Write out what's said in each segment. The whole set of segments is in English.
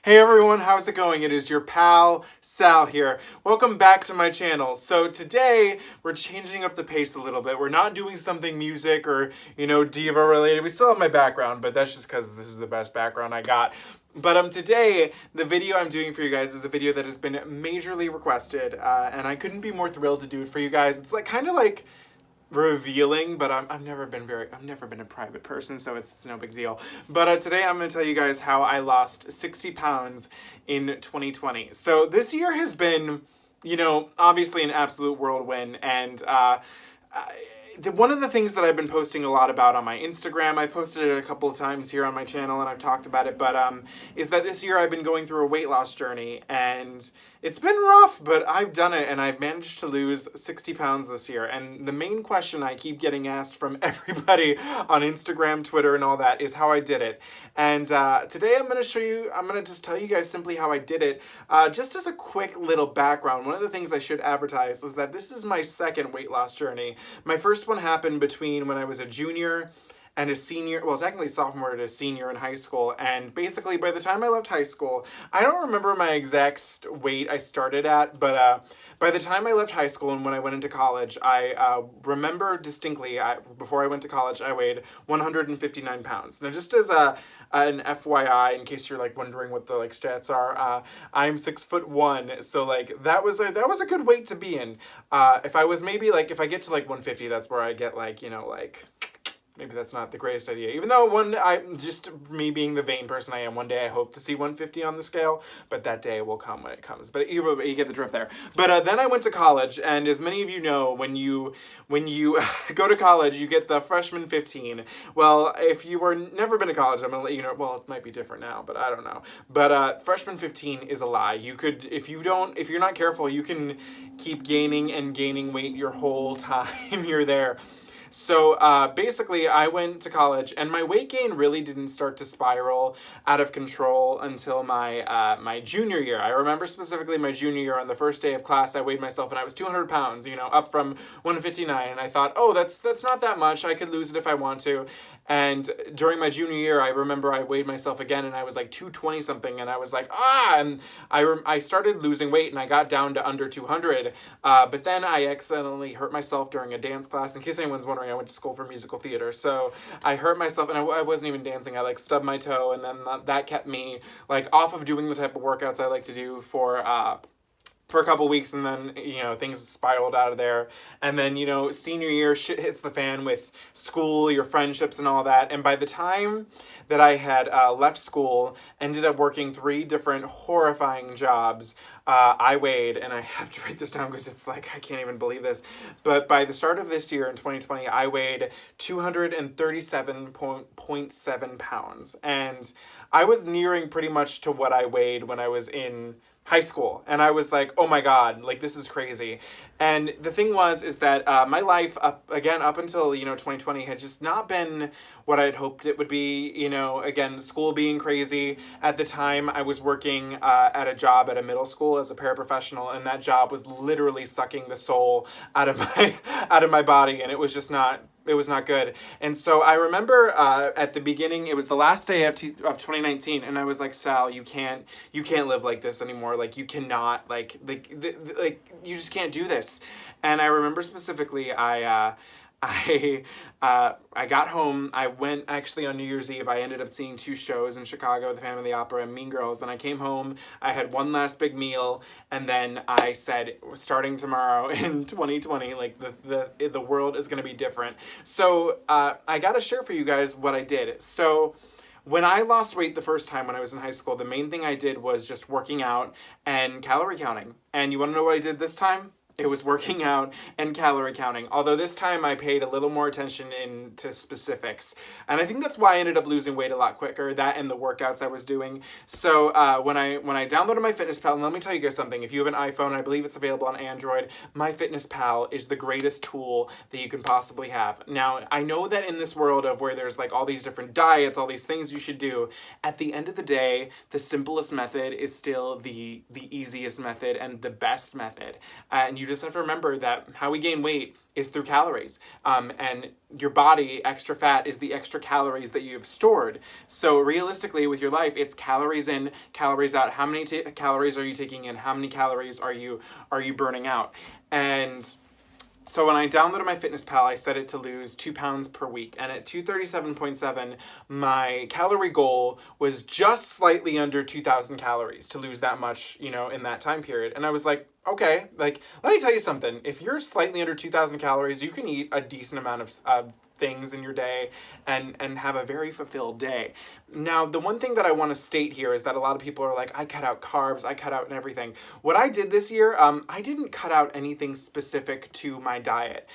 Hey everyone, how's it going? It is your pal, Sal here. Welcome back to my channel. So today, we're changing up the pace a little bit. We're not doing something music or, diva related. We still have my background, but that's just because this is the best background I got. But today, the video I'm doing for you guys is a video that has been majorly requested, and I couldn't be more thrilled to do it for you guys. It's kind of like revealing, but I've never been a private person, so it's no big deal. But today I'm going to tell you guys how I lost 60 pounds in 2020. So this year has been, obviously an absolute whirlwind, and one of the things that I've been posting a lot about on my Instagram, I posted it a couple of times here on my channel and I've talked about it, but is that this year I've been going through a weight loss journey, and it's been rough, but I've done it, and I've managed to lose 60 pounds this year. And the main question I keep getting asked from everybody on Instagram, Twitter, and all that is how I did it. And today I'm going to just tell you guys simply how I did it. Just as a quick little background, one of the things I should advertise is that this is my second weight loss journey. My first one happened between when I was a junior and a senior, well, technically sophomore to senior in high school. And basically, by the time I left high school, I don't remember my exact weight I started at, but by the time I left high school and when I went into college, I remember distinctly, before I went to college, I weighed 159 pounds. Now, just as an FYI, in case you're wondering what the stats are, I'm 6'1", so that was a good weight to be in. If I was maybe if I get to 150, that's where I get maybe that's not the greatest idea. Even though just me being the vain person I am, one day I hope to see 150 on the scale, but that day will come when it comes. But you get the drift there. But then I went to college, and as many of you know, when you go to college, you get the freshman 15. Well, if you were never been to college, I'm gonna let you know. Well, it might be different now, but I don't know. But freshman 15 is a lie. You could, if you're not careful, you can keep gaining and gaining weight your whole time you're there. So basically, I went to college, and my weight gain really didn't start to spiral out of control until my junior year. I remember specifically my junior year, on the first day of class, I weighed myself, and I was 200 pounds, up from 159, and I thought, oh, that's not that much. I could lose it if I want to. And during my junior year, I remember I weighed myself again, and I was 220 something, and I was and I started losing weight, and I got down to under 200. But then I accidentally hurt myself during a dance class. In case anyone's wondering, I went to school for musical theater, so I hurt myself, and I wasn't even dancing. I stubbed my toe, and then that kept me off of doing the type of workouts I like to do for a couple weeks, and then, things spiraled out of there. And then, senior year, shit hits the fan with school, your friendships, and all that. And by the time that I had left school, ended up working 3 different horrifying jobs, I weighed, and I have to write this down because it's I can't even believe this, but by the start of this year in 2020, I weighed 237.7 pounds. And I was nearing pretty much to what I weighed when I was in high school, and I was oh my god, this is crazy. And the thing is that my life up until 2020 had just not been what I'd hoped it would be. Again, school being crazy. At the time, I was working at a job at a middle school as a paraprofessional, and that job was literally sucking the soul out of my body, and it was just not good. And so I remember at the beginning, it was the last day of 2019, and I was like, Sal, you can't live like this anymore. You cannot, you just can't do this. And I remember specifically, I got home. I went actually on New Year's Eve. I ended up seeing 2 shows in Chicago, The Phantom of the Opera and Mean Girls. And I came home. I had one last big meal, and then I said, starting tomorrow in 2020, the world is going to be different. So I got to share for you guys what I did. So when I lost weight the first time when I was in high school, the main thing I did was just working out and calorie counting. And you want to know what I did this time? It was working out and calorie counting, although this time I paid a little more attention into specifics. And I think that's why I ended up losing weight a lot quicker, that and the workouts I was doing. So when I downloaded MyFitnessPal, and let me tell you guys something, if you have an iPhone, I believe it's available on Android, MyFitnessPal is the greatest tool that you can possibly have. Now, I know that in this world of where there's all these different diets, all these things you should do, at the end of the day, the simplest method is still the easiest method and the best method. And you just have to remember that how we gain weight is through calories. And your body, extra fat is the extra calories that you've stored. So realistically with your life, it's calories in, calories out. How many calories are you taking in? How many calories are you burning out? And so when I downloaded MyFitnessPal, I set it to lose 2 pounds per week. And at 237.7, my calorie goal was just slightly under 2,000 calories to lose that much, you know, in that time period. And I was like, okay, like, let me tell you something. If you're slightly under 2,000 calories, you can eat a decent amount of things in your day and have a very fulfilled day. Now, the one thing that I want to state here is that a lot of people are like, I cut out carbs, I cut out and everything. What I did this year, I didn't cut out anything specific to my diet.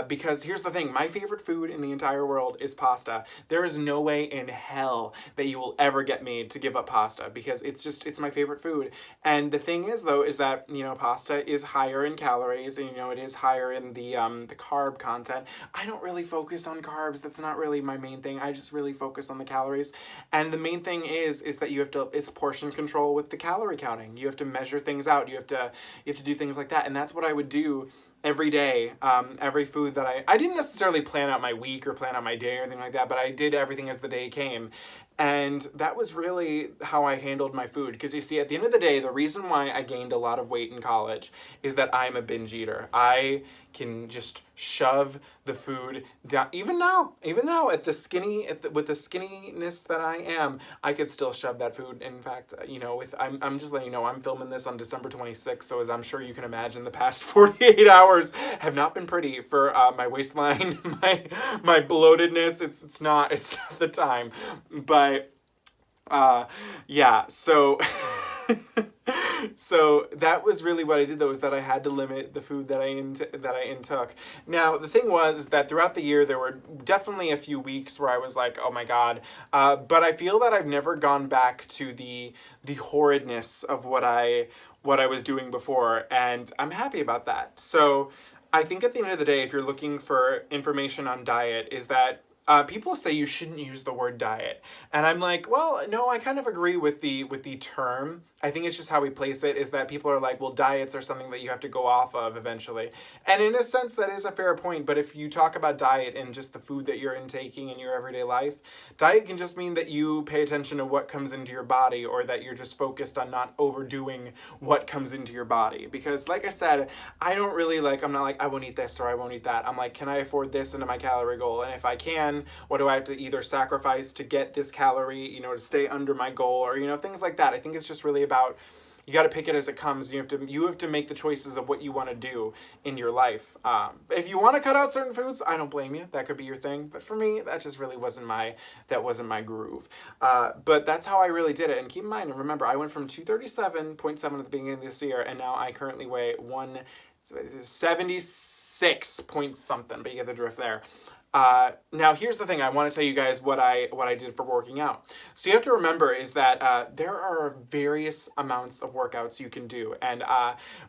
Because here's the thing, my favorite food in the entire world is pasta. There is no way in hell that you will ever get me to give up pasta because it's my favorite food. And the thing is though, is that, you know, pasta is higher in calories and, you know, it is higher in the carb content. I don't really focus on carbs. That's not really my main thing. I just really focus on the calories. And the main thing is that you have to, it's portion control with the calorie counting. You have to measure things out. You have to do things like that. And that's what I would do every day. Every food that I didn't necessarily plan out my week or plan out my day or anything like that, but I did everything as the day came. And that was really how I handled my food. Because you see, at the end of the day, the reason why I gained a lot of weight in college is that I'm a binge eater. I can just shove the food down. Even now, with the skinniness that I am, I could still shove that food. In fact, you know, I'm just letting you know, I'm filming this on December 26th, so as I'm sure you can imagine, the past 48 hours have not been pretty for my waistline, my bloatedness. It's not the time, but yeah, so so that was really what I did though, is that I had to limit the food that I intook. Now, the thing was is that throughout the year, there were definitely a few weeks where I was like, oh my God. But I feel that I've never gone back to the horridness of what I was doing before. And I'm happy about that. So I think at the end of the day, if you're looking for information on diet, is that people say you shouldn't use the word diet. And I'm like, well, no, I kind of agree with the term. I think it's just how we place it, is that people are like, well, diets are something that you have to go off of eventually. And in a sense, that is a fair point. But if you talk about diet and just the food that you're intaking in your everyday life, diet can just mean that you pay attention to what comes into your body, or that you're just focused on not overdoing what comes into your body. Because like I said, I'm not like, I won't eat this or I won't eat that. I'm like, can I afford this into my calorie goal? And if I can, what do I have to either sacrifice to get this calorie, you know, to stay under my goal, or, you know, things like that. I think it's just really about, you got to pick it as it comes. You have to make the choices of what you want to do in your life. If you want to cut out certain foods, I don't blame you. That could be your thing. But for me, that just really wasn't my groove. But that's how I really did it. And keep in mind, and remember, I went from 237.7 at the beginning of this year, and now I currently weigh 176 point something. But you get the drift there. Now here's the thing, I want to tell you guys what I did for working out. So you have to remember is that there are various amounts of workouts you can do. And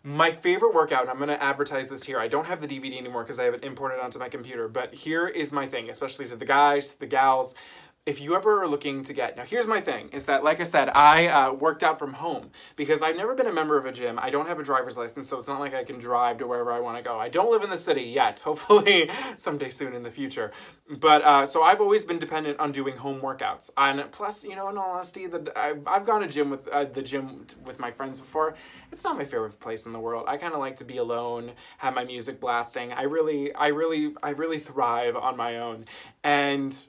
my favorite workout, and I'm going to advertise this here, I don't have the DVD anymore because I have it imported onto my computer, but here is my thing, especially to the guys, to the gals. If you ever are looking to get, now here's my thing, is that, like I said, I worked out from home because I've never been a member of a gym. I don't have a driver's license, so it's not like I can drive to wherever I want to go. I don't live in the city yet, hopefully someday soon in the future. But, so I've always been dependent on doing home workouts. And plus, you know, in all honesty, I've gone to the gym with my friends before. It's not my favorite place in the world. I kind of like to be alone, have my music blasting. I really thrive on my own. And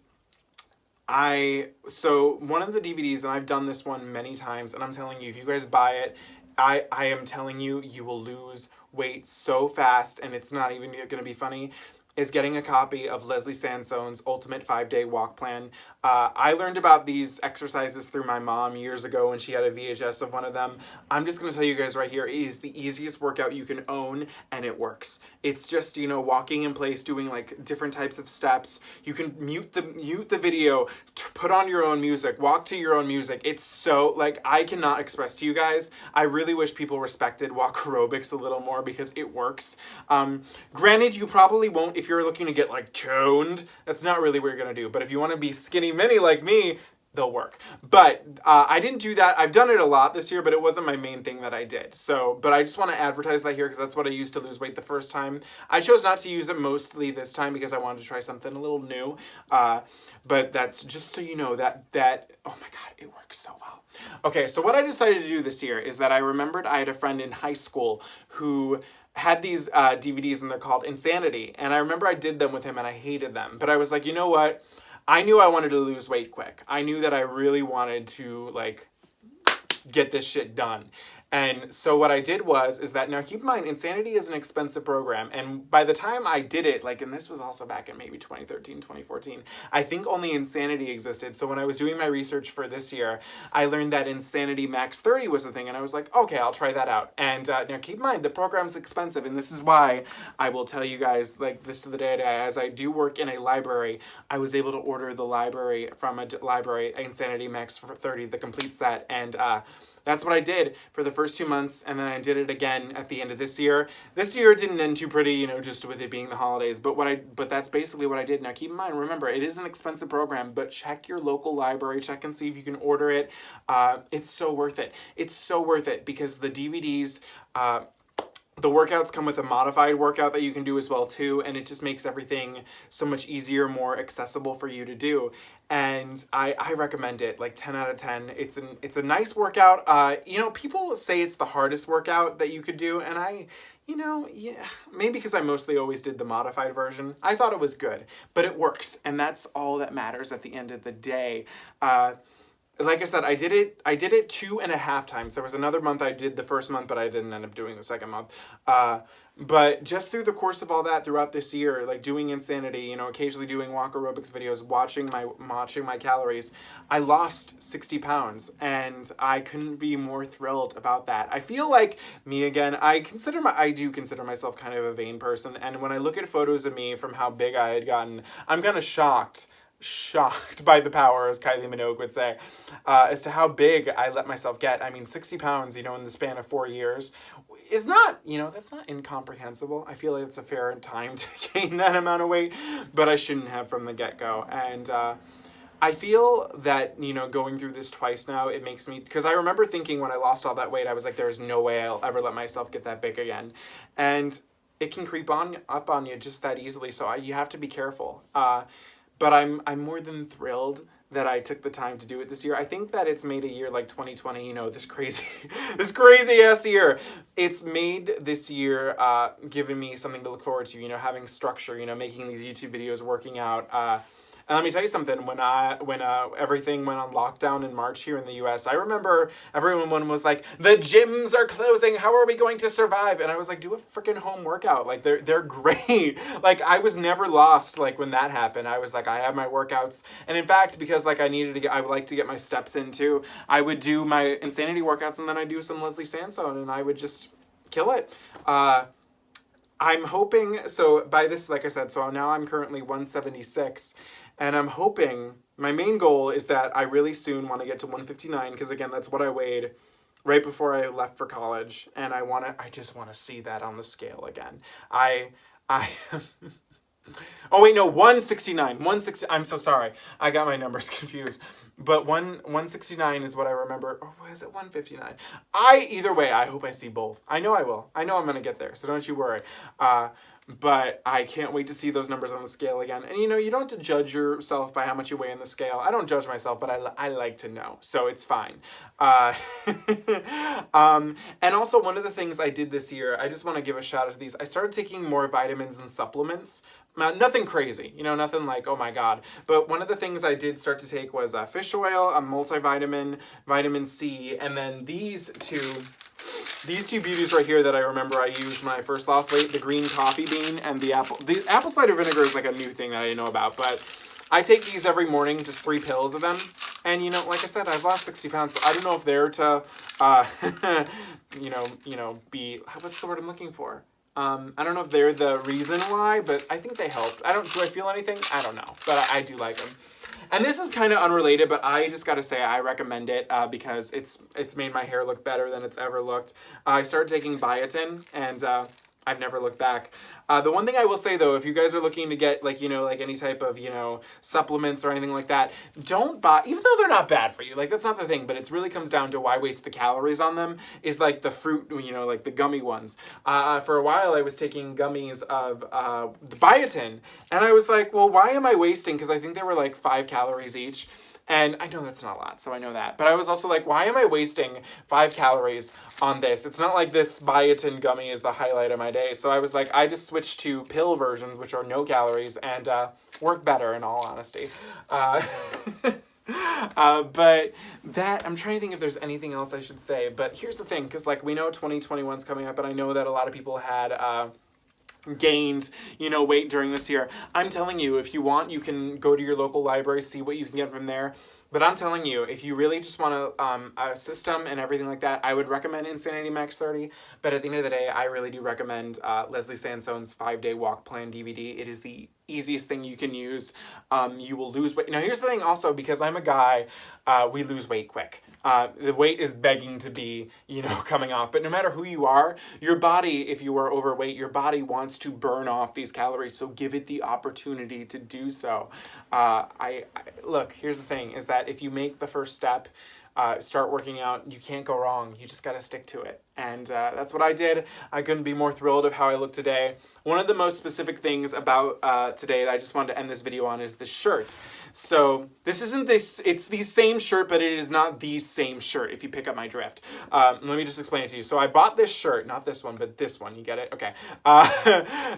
so one of the DVDs, and I've done this one many times, and I'm telling you, if you guys buy it, I am telling you, you will lose weight so fast, and it's not even going to be funny, is getting a copy of Leslie Sansone's Ultimate 5-Day Walk Plan. I learned about these exercises through my mom years ago when she had a VHS of one of them. I'm just going to tell you guys right here, it is the easiest workout you can own, and it works. It's just, you know, walking in place, doing like different types of steps. You can mute the video, put on your own music, walk to your own music. It's so, like, I cannot express to you guys. I really wish people respected walk aerobics a little more because it works. Granted, you probably won't if you're looking to get like toned. That's not really what you're going to do. But if you want to be skinny mini like me, they'll work. But I didn't do that. I've done it a lot this year, but it wasn't my main thing that I did. So, but I just want to advertise that here because that's what I used to lose weight the first time. I chose not to use it mostly this time because I wanted to try something a little new. But that's just so you know that, oh my God, it works so well. Okay, so what I decided to do this year is that I remembered I had a friend in high school who had these DVDs and they're called Insanity. And I remember I did them with him and I hated them. But I was like, you know what? I knew I wanted to lose weight quick. I knew that I really wanted to like get this shit done. And so what I did is that, now keep in mind, Insanity is an expensive program. And by the time I did it, like, and this was also back in maybe 2013, 2014, I think only Insanity existed. So when I was doing my research for this year, I learned that Insanity Max 30 was the thing. And I was like, okay, I'll try that out. And now keep in mind, the program's expensive. And this is why I will tell you guys, like, this to the day, as I do work in a library, I was able to order the library from a library, Insanity Max 30, the complete set. And that's what I did for the first 2 months, and then I did it again at the end of this year. This year didn't end too pretty, you know, just with it being the holidays, but that's basically what I did. Now keep in mind, remember, it is an expensive program, but check your local library, check and see if you can order it. It's so worth it. It's so worth it because the DVDs, the workouts come with a modified workout that you can do as well too, and it just makes everything so much easier, more accessible for you to do. And I recommend it, like 10 out of 10. It's a nice workout. You know, people say it's the hardest workout that you could do, and maybe because I mostly always did the modified version. I thought it was good, but it works, and that's all that matters at the end of the day. Like I said, I did it 2.5 times. There was another month I did the first month, but I didn't end up doing the second month. But just through the course of all that throughout this year, like doing Insanity, you know, occasionally doing walk aerobics videos, watching my calories, I lost 60 pounds and I couldn't be more thrilled about that. I feel like me again, I do consider myself kind of a vain person. And when I look at photos of me from how big I had gotten, I'm kind of shocked by the power, as Kylie Minogue would say, as to how big I let myself get. I mean, 60 pounds, you know, in the span of 4 years is not, you know, that's not incomprehensible. I feel like it's a fair time to gain that amount of weight, but I shouldn't have from the get-go. And I feel that, you know, going through this twice now, it makes me, because I remember thinking when I lost all that weight, I was like, there's no way I'll ever let myself get that big again. And it can creep up on you just that easily, so you have to be careful. But I'm more than thrilled that I took the time to do it this year. I think that it's made a year like 2020, you know, this crazy ass year. It's made this year, giving me something to look forward to, you know, having structure, you know, making these YouTube videos, working out. And let me tell you something, when everything went on lockdown in March here in the US, I remember everyone was like, the gyms are closing, how are we going to survive? And I was like, do a freaking home workout. Like, they're great. Like, I was never lost, like, when that happened. I was like, I have my workouts. And in fact, because, like, I would like to get my steps in too, I would do my Insanity workouts and then I'd do some Leslie Sansone and I would just kill it. I'm hoping, so by this, like I said, so now I'm currently 176, and I'm hoping, my main goal is that I really soon want to get to 159, because again, that's what I weighed right before I left for college, and I just want to see that on the scale again. Oh wait, no, 169, I'm so sorry, I got my numbers confused, but 169 is what I remember, or was it 159? Either way, I hope I see both. I know I will. I know I'm gonna get there, so don't you worry. But I can't wait to see those numbers on the scale again. And you know, you don't have to judge yourself by how much you weigh in the scale. I don't judge myself, but I like to know, so it's fine. And also one of the things I did this year, I just want to give a shout out to these. I started taking more vitamins and supplements. Nothing crazy, you know, nothing like, oh my God. But one of the things I did start to take was fish oil, a multivitamin, vitamin C, and then these two beauties right here that I remember I used when I first lost weight, the green coffee bean and the apple cider vinegar is like a new thing that I didn't know about, but I take these every morning, just 3 pills of them. And you know, like I said, I've lost 60 pounds, so I don't know if they're to, what's the word I'm looking for? I don't know if they're the reason why, but I think they help. Do I feel anything? I don't know, but I do like them. And this is kind of unrelated, but I just got to say I recommend it because it's made my hair look better than it's ever looked. I started taking biotin, and I've never looked back. The one thing I will say though, if you guys are looking to get like, you know, like any type of, you know, supplements or anything like that, don't buy, even though they're not bad for you, like that's not the thing, but it really comes down to why waste the calories on them, is like the fruit, you know, like the gummy ones. For a while I was taking gummies of the biotin, and I was like, well, why am I wasting, because I think they were like 5 calories each. And I know that's not a lot, so I know that. But I was also like, why am I wasting 5 calories on this? It's not like this biotin gummy is the highlight of my day. So I was like, I just switched to pill versions, which are no calories, and work better, in all honesty. But that, I'm trying to think if there's anything else I should say. But here's the thing, because like we know 2021's coming up, and I know that a lot of people had gained, you know, weight during this year. I'm telling you, if you want, you can go to your local library, see what you can get from there. But I'm telling you, if you really just want a system and everything like that, I would recommend Insanity Max 30. But at the end of the day, I really do recommend Leslie Sansone's 5-Day Walk Plan DVD. It is the easiest thing you can use. You will lose weight. Now, here's the thing also, because I'm a guy, we lose weight quick. The weight is begging to be, you know, coming off. But no matter who you are, your body, if you are overweight, your body wants to burn off these calories. So give it the opportunity to do so. Look, here's the thing, is that if you make the first step, start working out, you can't go wrong. You just got to stick to it. And that's what I did. I couldn't be more thrilled of how I look today. One of the most specific things about today that I just wanted to end this video on is the shirt. So this isn't this, it's the same shirt, but it is not the same shirt, if you pick up my drift. Let me just explain it to you. So I bought this shirt, not this one, but this one, you get it? Okay.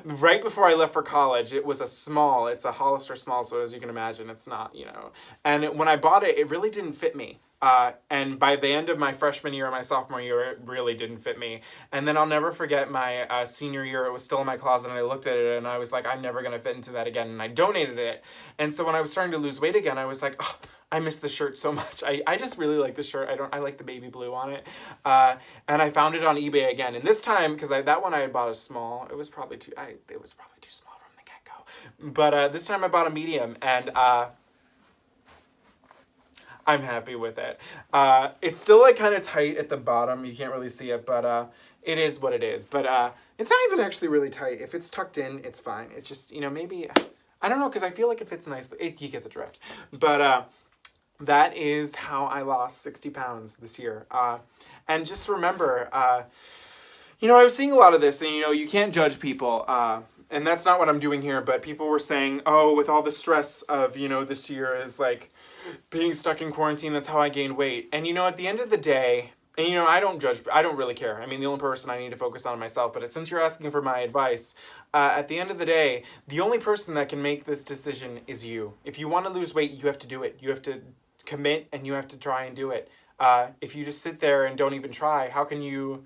Right before I left for college, it was a small, it's a Hollister small, so as you can imagine, it's not, you know. And when I bought it, it really didn't fit me. And by the end of my freshman year and my sophomore year, it really didn't fit me. And then I'll never forget my senior year. It was still in my closet, and I looked at it and I was like, I'm never going to fit into that again. And I donated it. And so when I was starting to lose weight again, I was like, oh, I miss the shirt so much. I just really like the shirt. I like the baby blue on it. And I found it on eBay again. And this time, because that one I had bought a small, it was probably too small from the get-go. But this time I bought a medium, and I'm happy with it. It's still like kind of tight at the bottom. You can't really see it, but it is what it is. But it's not even actually really tight. If it's tucked in, it's fine. It's just, you know, maybe, I don't know, because I feel like it fits nicely. You get the drift. But that is how I lost 60 pounds this year. And just remember, you know, I was seeing a lot of this, and, you know, you can't judge people. And that's not what I'm doing here, but people were saying, oh, with all the stress of, you know, this year is like, being stuck in quarantine, that's how I gained weight. And, you know, at the end of the day, and, you know, I don't judge, I don't really care. I mean, the only person I need to focus on is myself. But since you're asking for my advice, at the end of the day, the only person that can make this decision is you. If you want to lose weight, you have to do it. You have to commit, and you have to try and do it. If you just sit there and don't even try, how can you,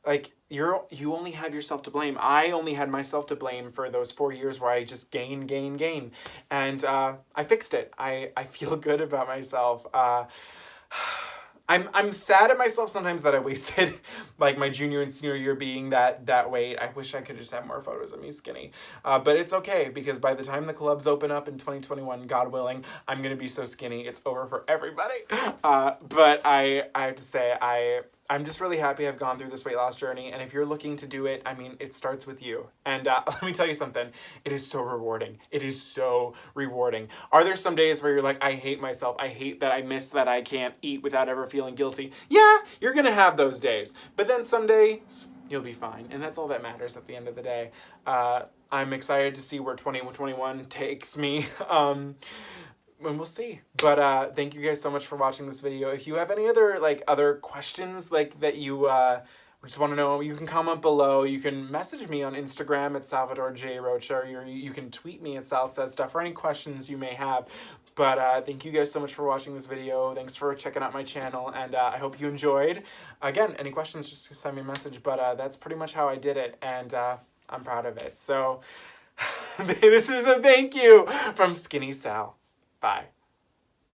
like, you only have yourself to blame. I only had myself to blame for those 4 years where I just gain. And I fixed it. I feel good about myself. I'm sad at myself sometimes that I wasted like my junior and senior year being that weight. I wish I could just have more photos of me skinny. But it's okay, because by the time the clubs open up in 2021, God willing, I'm going to be so skinny. It's over for everybody. But I have to say, I'm just really happy I've gone through this weight loss journey. And if you're looking to do it, I mean, it starts with you. And let me tell you something. It is so rewarding. It is so rewarding. Are there some days where you're like, I hate myself. I hate that I miss that I can't eat without ever feeling guilty. Yeah, you're going to have those days. But then some days you'll be fine. And that's all that matters at the end of the day. I'm excited to see where 2021 takes me. And we'll see. But thank you guys so much for watching this video. If you have any other questions that you just want to know, you can comment below. You can message me on Instagram at Salvador J. Rocha, or you can tweet me at Sal Says Stuff, or any questions you may have. But thank you guys so much for watching this video. Thanks for checking out my channel, and I hope you enjoyed. Again, any questions, just send me a message. But that's pretty much how I did it, and I'm proud of it. So this is a thank you from Skinny Sal. Bye.